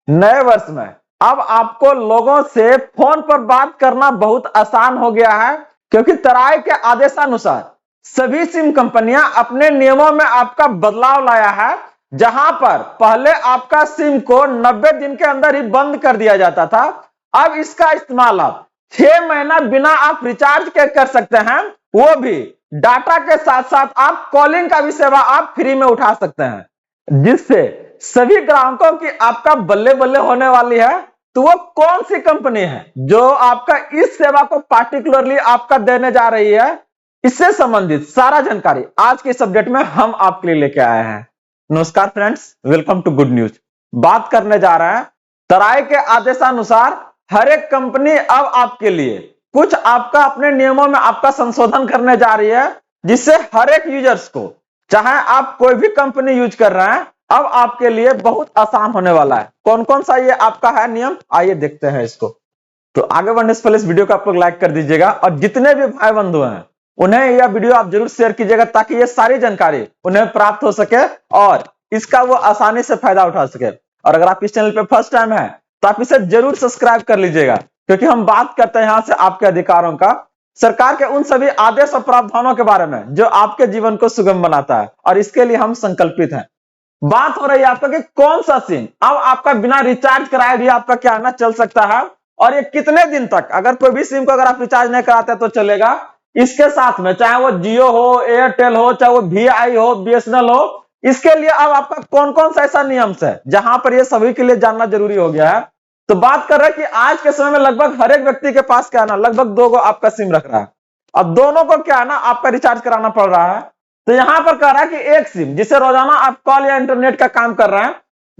नए वर्ष में अब आपको लोगों से फोन पर बात करना बहुत आसान हो गया है, क्योंकि तराई के आदेशानुसार सभी सिम कंपनियां अपने नियमों में आपका बदलाव लाया है। जहां पर पहले आपका सिम को 90 दिन के अंदर ही बंद कर दिया जाता था, अब इसका इस्तेमाल आप 6 महीना बिना आप रिचार्ज के कर सकते हैं, वो भी डाटा के साथ साथ आप कॉलिंग का भी सेवा आप फ्री में उठा सकते हैं, जिससे सभी ग्राहकों की आपका बल्ले बल्ले होने वाली है। तो वो कौन सी कंपनी है जो आपका इस सेवा को पार्टिकुलरली आपका देने जा रही है, इससे संबंधित सारा जानकारी आज के इस अपडेट में हम आपके लिए लेके आए हैं। नमस्कार friends, welcome to good news. बात करने जा रहे हैं तराई के आदेशानुसार हर एक कंपनी अब आपके लिए कुछ आपका अपने नियमों में आपका संशोधन करने जा रही है, जिससे हर एक यूजर्स को, चाहे आप कोई भी कंपनी यूज कर रहे हैं, अब आपके लिए बहुत आसान होने वाला है। कौन कौन सा ये आपका है नियम, आइए देखते हैं इसको। तो आगे बढ़ने से पहले इस वीडियो को आप लोग लाइक कर दीजिएगा, और जितने भी भाई बंधु हैं उन्हें यह वीडियो आप जरूर शेयर कीजिएगा, ताकि ये सारी जानकारी उन्हें प्राप्त हो सके और इसका वो आसानी से फायदा उठा सके। और अगर आप इस चैनल पे फर्स्ट टाइम है तो आप इसे जरूर सब्सक्राइब कर लीजिएगा, क्योंकि हम बात करते हैं यहां से आपके अधिकारों का, सरकार के उन सभी आदेश और प्रावधानों के बारे में जो आपके जीवन को सुगम बनाता है, और इसके लिए हम संकल्पित हैं। बात हो रही है आपका कि कौन सा सिम अब आपका बिना रिचार्ज कराए भी आपका क्या ना चल सकता है, और ये कितने दिन तक, अगर कोई भी सिम को अगर आप रिचार्ज नहीं कराते तो चलेगा। इसके साथ में चाहे वो जियो हो, एयरटेल हो, चाहे वो वीआई हो, बीएसएनएल हो, इसके लिए अब आपका कौन कौन सा ऐसा नियम है जहां पर ये सभी के लिए जानना जरूरी हो गया है। तो बात कर रहे हैं कि आज के समय में लगभग हर एक व्यक्ति के पास क्या ना लगभग 2 गो आपका सिम रख रहा है। अब दोनों को क्या ना आपका रिचार्ज कराना पड़ रहा है। तो यहां पर कह रहा है कि एक सिम जिसे रोजाना आप कॉल या इंटरनेट का काम कर रहे हैं,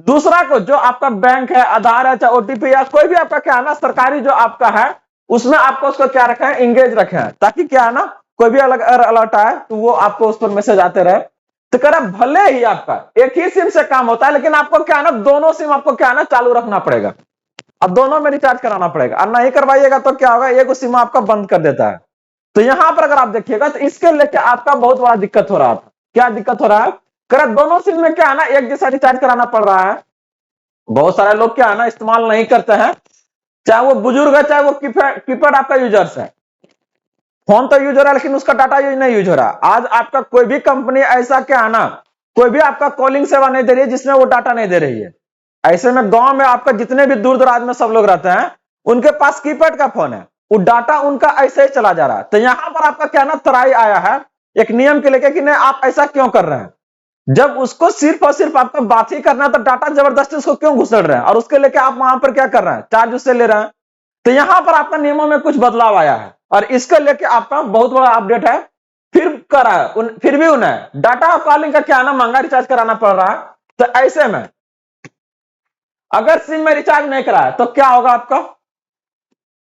दूसरा को जो आपका बैंक है, आधार है, चाहे ओटीपी या कोई भी आपका क्या है ना सरकारी जो आपका है, उसमें आपको उसको क्या रखा है, इंगेज रखे हैं, ताकि क्या है ना कोई भी अलग अलर्ट आए तो वो आपको उस पर मैसेज आते रहे। तो कह रहा भले ही आपका एक ही सिम से काम होता है, लेकिन आपको क्या है ना दोनों सिम आपको क्या है ना चालू रखना पड़ेगा। अब दोनों में रिचार्ज कराना पड़ेगा, और नहीं करवाइएगा तो क्या होगा, एक सिम आपका बंद कर देता है। तो यहां पर अगर आप देखिएगा तो इसके लेके आपका बहुत बड़ा दिक्कत हो रहा था। क्या दिक्कत हो रहा है, कर दोनों सिम में क्या है ना एक जैसा रिचार्ज कराना पड़ रहा है। बहुत सारे लोग क्या है ना इस्तेमाल नहीं करते हैं, चाहे वो बुजुर्ग है, चाहे वो कीपैड आपका यूजर्स है। फोन तो यूज हो रहा है लेकिन उसका डाटा यूज नहीं यूज हो रहा। आज आपका कोई भी कंपनी ऐसा क्या है ना कोई भी आपका कॉलिंग सेवा नहीं दे रही है जिसमें वो डाटा नहीं दे रही है। ऐसे में गांव में आपका जितने भी दूर दराज में सब लोग रहते हैं, उनके पास कीपैड का फोन है, वो डाटा उनका ऐसे ही चला जा रहा है। तो यहां पर आपका क्या ना तराई आया है एक नियम के लेके कि नहीं आप ऐसा क्यों कर रहे हैं, जब उसको सिर्फ और सिर्फ आपको बात ही करना है तो डाटा जबरदस्ती उसको क्यों घुसड़ रहे हैं, और उसके लेके आप वहां पर क्या कर रहे हैं, चार्ज उससे ले रहे हैं। तो यहां पर आपका नियमों में कुछ बदलाव आया है, और इसको लेके आपका बहुत बड़ा अपडेट है। फिर करा है फिर भी उन्हें डाटा कॉलिंग का क्या ना महंगा रिचार्ज कराना पड़ रहा है। तो ऐसे में अगर सिम में रिचार्ज नहीं कराया तो क्या होगा, आपका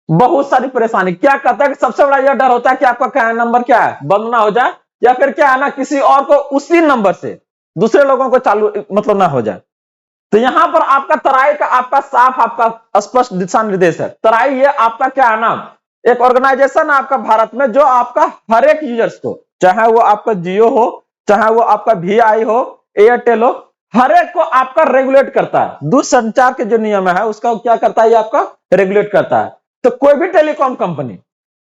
बहुत सारी परेशानी। क्या कहता है कि सबसे बड़ा यह डर होता है कि आपका क्या नंबर क्या है बंद ना हो जाए, या फिर क्या है ना किसी और को उसी नंबर से दूसरे लोगों को चालू मतलब ना हो जाए। तो यहां पर आपका तराई का आपका साफ आपका स्पष्ट दिशा निर्देश है। तराई ये आपका क्या है ना एक ऑर्गेनाइजेशन है आपका भारत में, जो आपका हर एक यूजर्स को, चाहे वो आपका जियो हो, चाहे वो आपका वीआई हो, एयरटेल हो, हर एक को आपका रेगुलेट करता है। दूरसंचार के जो नियम है उसका क्या करता है, ये आपका रेगुलेट करता है। तो कोई भी टेलीकॉम कंपनी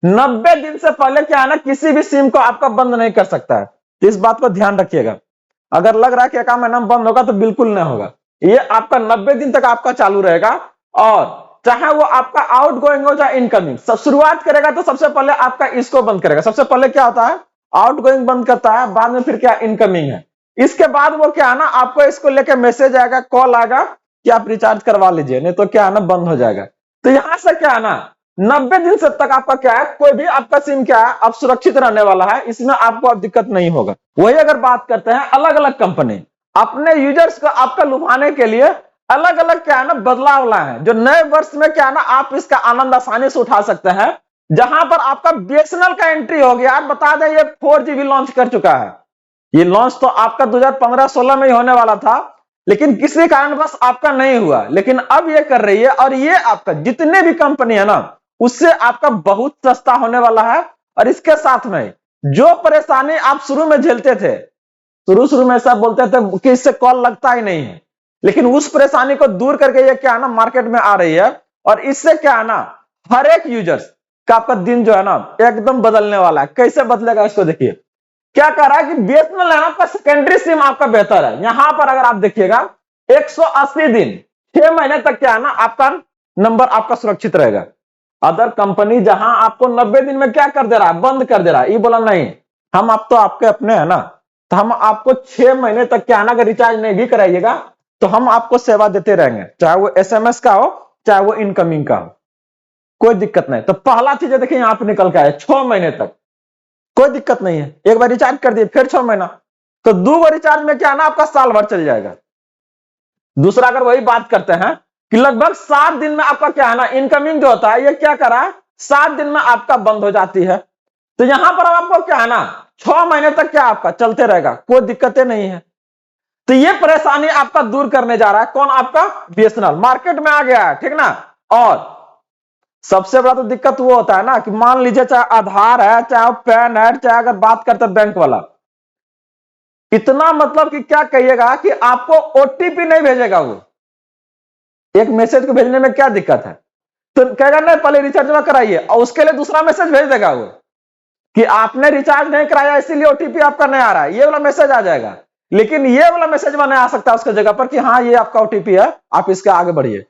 90 दिन से पहले क्या है ना किसी भी सिम को आपका बंद नहीं कर सकता है। तो इस बात को ध्यान रखिएगा। अगर लग रहा है कि 1 महीना बंद होगा तो बिल्कुल नहीं होगा, ये आपका 90 दिन तक आपका चालू रहेगा। और चाहे वो आपका आउट गोइंग हो चाहे इनकमिंग, सब शुरुआत करेगा तो सबसे पहले आपका इसको बंद करेगा। सबसे पहले क्या होता है, आउट गोइंग बंद करता है, बाद में फिर क्या इनकमिंग है। इसके बाद वो क्या है ना आपको इसको लेकर मैसेज आएगा, कॉल आएगा कि आप रिचार्ज करवा लीजिए, नहीं तो क्या है ना बंद हो जाएगा। तो यहां से क्या है ना 90 दिन से तक आपका क्या है, कोई भी आपका सिम क्या है अब सुरक्षित रहने वाला है, इसमें आपको अब दिक्कत नहीं होगा। वही अगर बात करते हैं अलग अलग कंपनी अपने यूजर्स को आपका लुभाने के लिए अलग अलग क्या है ना बदलाव लाए हैं, जो नए वर्ष में क्या है ना आप इसका आनंद आसानी से उठा सकते हैं। जहां पर आपका बीएसएनएल का एंट्री हो गया, बता दें ये 4G लॉन्च कर चुका है। ये लॉन्च तो आपका 2015-16 में ही होने वाला था, लेकिन किसी कारण बस आपका नहीं हुआ, लेकिन अब ये कर रही है। और ये आपका जितने भी कंपनी है ना उससे आपका बहुत सस्ता होने वाला है। और इसके साथ में जो परेशानी आप शुरू में झेलते थे, शुरू में ऐसा बोलते थे कि इससे कॉल लगता ही नहीं है, लेकिन उस परेशानी को दूर करके ये क्या है ना मार्केट में आ रही है, और इससे क्या है ना हर एक यूजर्स का आपका दिन जो है ना एकदम बदलने वाला है। कैसे बदलेगा इसको देखिए। क्या कर रहा है कि बीएसएनएल है आपका सेकेंडरी सिम आपका बेहतर है। यहां पर अगर आप देखिएगा 180 दिन 6 महीने तक क्या है ना आपका नंबर आपका सुरक्षित रहेगा। अदर कंपनी जहां आपको 90 दिन में क्या कर दे रहा है, बंद कर दे रहा है। ये बोला नहीं, हम आप तो आपके अपने है ना, तो हम आपको 6 महीने तक क्या है ना अगर रिचार्ज नहीं भी कराइएगा तो हम आपको सेवा देते रहेंगे, चाहे वो एसएमएस का हो चाहे वो इनकमिंग का हो, कोई दिक्कत नहीं। तो पहला चीज देखिए यहां पर निकल के आया 6 महीने तक, कोई दिक्कत नहीं है। एक बार रिचार्ज कर दिए फिर 6 महीना, तो 2 बार रिचार्ज में क्या है ना आपका साल भर चल जाएगा। दूसरा अगर वही बात करते हैं कि लगभग 7 दिन में आपका क्या है ना इनकमिंग जो होता है ये क्या करा है 7 दिन में आपका बंद हो जाती है। तो यहां पर आपको क्या है ना 6 महीने तक क्या आपका चलते रहेगा, कोई दिक्कतें नहीं है। तो ये परेशानी आपका दूर करने जा रहा है कौन, आपका बीएसएनएल मार्केट में आ गया है, ठीक ना। और सबसे बड़ा तो दिक्कत वो होता है ना कि मान लीजिए चाहे आधार है चाहे पैन है चाहे अगर बात करते बैंक वाला, इतना मतलब कि क्या कहिएगा कि आपको ओटीपी नहीं भेजेगा वो। एक मैसेज को भेजने में क्या दिक्कत है, तो कहेगा नहीं पहले रिचार्ज कराइए, और उसके लिए दूसरा मैसेज भेज देगा वो कि आपने रिचार्ज नहीं कराया इसीलिए ओटीपी आपका नहीं आ रहा है, ये वाला मैसेज आ जाएगा। लेकिन ये वाला मैसेज नहीं आ सकता उसके जगह पर कि हाँ ये आपका ओटीपी है, आप इसके आगे बढ़िए।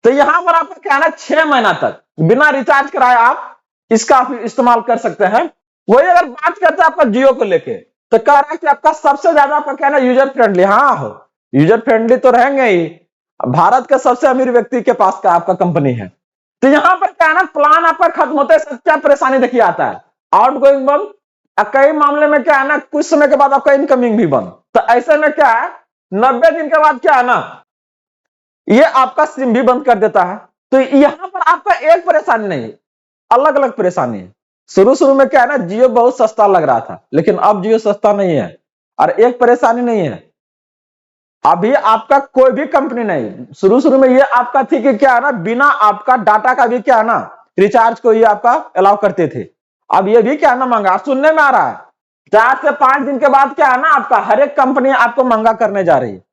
तो यहां पर आपका क्या है ना 6 महीना तक बिना रिचार्ज कराए आप इसका आप इस्तेमाल कर सकते हैं। वही अगर बात करते हैं आपका जियो को लेके, तो कह रहा है कि आपका सबसे ज्यादा आपका क्या है ना यूजर फ्रेंडली। हाँ हो यूजर फ्रेंडली तो रहेंगे ही, भारत के सबसे अमीर व्यक्ति के पास का आपका कंपनी है। तो यहां पर क्या है ना प्लान आपका खत्म होते है क्या परेशानी देखिए आता है, आउट गोइंग बंद, कई मामले में क्या है ना कुछ समय के बाद आपका इनकमिंग भी बंद। तो ऐसे में क्या है 90 दिन के बाद क्या है ना ये आपका सिम भी बंद कर देता है। तो यहां पर आपका एक परेशानी नहीं, अलग अलग परेशानी है। शुरू शुरू में क्या है ना जियो बहुत सस्ता लग रहा था, लेकिन अब जियो सस्ता नहीं है। और एक परेशानी नहीं है, अभी आपका कोई भी कंपनी नहीं, शुरू शुरू में ये आपका थी कि क्या है ना बिना आपका डाटा का भी क्या है ना रिचार्ज को ये आपका अलाउ करते थे। अब ये भी क्या है ना महंगा सुनने में आ रहा है, 4 से 5 दिन के बाद क्या है ना आपका हर एक कंपनी आपको महंगा करने जा रही है।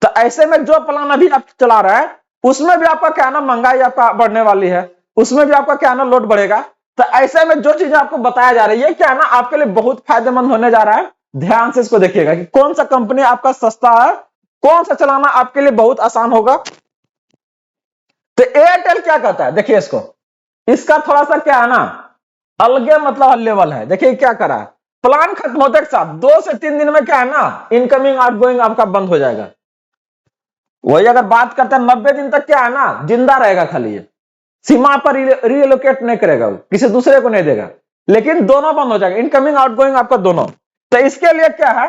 तो ऐसे में जो प्लान अभी आप चला रहे हैं उसमें भी आपका क्या है ना महंगाई आपका बढ़ने वाली है, उसमें भी आपका क्या है ना लोड बढ़ेगा। तो ऐसे में जो चीजें आपको बताया जा रही है क्या है ना आपके लिए बहुत फायदेमंद होने जा रहा है। ध्यान से इसको देखिएगा कि कौन सा कंपनी आपका सस्ता है, कौन सा चलाना आपके लिए बहुत आसान होगा। तो एयरटेल क्या कहता है देखिए इसको, इसका थोड़ा सा क्या है ना अलगे मतलब लेवल है। देखिए क्या करा है, प्लान खत्म होते के साथ 2 से 3 दिन में क्या है ना इनकमिंग आउटगोइंग आपका बंद हो जाएगा। वही अगर बात करते हैं 90 दिन तक क्या है ना जिंदा रहेगा, खाली ये सीमा पर रीलोकेट नहीं करेगा, वो किसी दूसरे को नहीं देगा, लेकिन दोनों बंद हो जाएगा इनकमिंग आउटगोइंग आपका दोनों। तो इसके लिए क्या है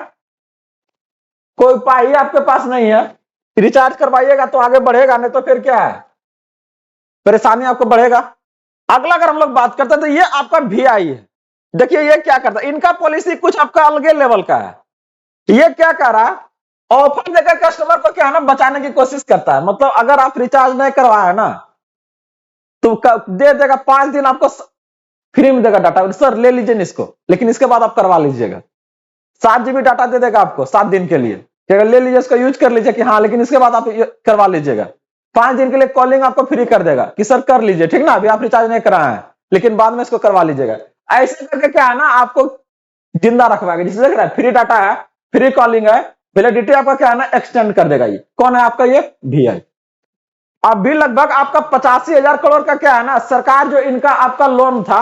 कोई उपाय ही आपके पास नहीं है, रिचार्ज करवाइएगा तो आगे बढ़ेगा, नहीं तो फिर क्या है परेशानी आपको बढ़ेगा। अगला अगर हम लोग बात करते हैं तो ये आपका वीआई है। देखिए ये क्या करता है, इनका पॉलिसी कुछ आपका अलगे लेवल का है। ये क्या कर रहा है ऑफर देकर कस्टमर को क्या है ना बचाने की कोशिश करता है। मतलब अगर आप रिचार्ज नहीं करवाए ना तो दे देगा 5 दिन आपको फ्री में देगा डाटा, सर ले लीजिए इसको, लेकिन इसके बाद आप करवा लीजिएगा। 7 GB डाटा दे देगा आपको 7 दिन के लिए, ले लीजिए इसको यूज कर लीजिए कि हाँ, लेकिन इसके बाद आप करवा लीजिएगा। 5 दिन के लिए कॉलिंग आपको फ्री कर देगा कि सर कर लीजिए, ठीक ना, अभी आप रिचार्ज नहीं कराए हैं लेकिन बाद में इसको करवा लीजिएगा। ऐसे करके क्या है ना आपको जिंदा रखवाएगा। जिसे देख रहा है फ्री डाटा है, फ्री कॉलिंग है, वैलिडिटी आपका क्या है ना एक्सटेंड कर देगा। ये कौन है आपका, ये वीआई। अभी लगभग आपका 85,000 करोड़ का क्या है ना सरकार जो इनका आपका लोन था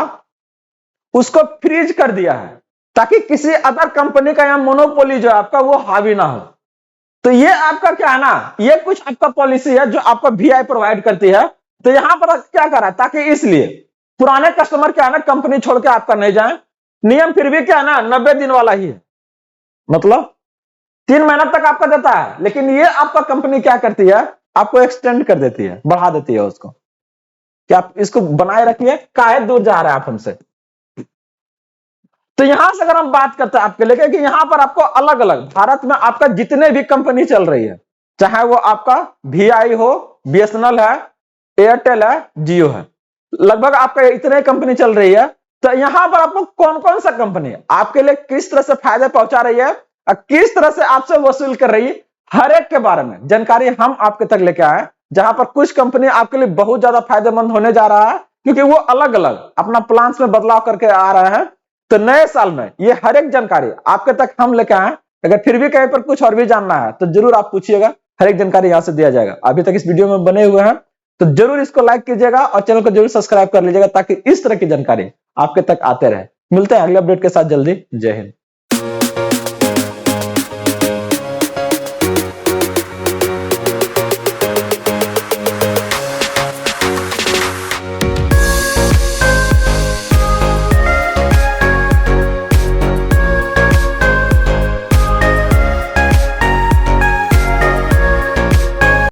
उसको फ्रीज कर दिया है, ताकि किसी अदर कंपनी का या मोनोपोली जो आपका वो हावी ना हो। तो ये आपका क्या है ना ये कुछ आपका पॉलिसी है जो आपका वीआई प्रोवाइड करती है। तो यहां पर क्या कर रहा है, ताकि इसलिए पुराने कस्टमर क्या है ना कंपनी छोड़ के आपका नहीं जाए। नियम फिर भी क्या है ना 90 दिन वाला ही है, मतलब 3 महीना तक आपका देता है, लेकिन ये आपका कंपनी क्या करती है आपको एक्सटेंड कर देती है, बढ़ा देती है उसको कि आप इसको बनाए रखिए, काहे दूर जा रहे हैं आप हमसे। तो यहां से अगर हम बात करते हैं आपके लेके कि यहां पर आपको अलग अलग भारत में आपका जितने भी कंपनी चल रही है, चाहे वो आपका वीआई हो, बीएसएनएल है, एयरटेल है, जियो है, लगभग आपका इतने कंपनी चल रही है। तो यहां पर आपको कौन कौन सा कंपनी आपके लिए किस तरह से फायदे पहुंचा रही है और किस तरह से आपसे वसूल कर रही है, हर एक के बारे में जानकारी हम आपके तक लेके आए, जहां पर कुछ कंपनी आपके लिए बहुत ज्यादा फायदेमंद होने जा रहा है, क्योंकि वो अलग अलग अपना प्लान्स में बदलाव करके आ रहे हैं। तो नए साल में ये हर एक जानकारी आपके तक हम लेके आए। अगर फिर भी कहीं पर कुछ और भी जानना है तो जरूर आप पूछिएगा, हर एक जानकारी यहाँ से दिया जाएगा। अभी तक इस वीडियो में बने हुए हैं तो जरूर इसको लाइक कीजिएगा और चैनल को जरूर सब्सक्राइब कर लीजिएगा, ताकि इस तरह की जानकारी आपके तक आते रहे। मिलते हैं अगले अपडेट के साथ जल्दी। जय हिंद।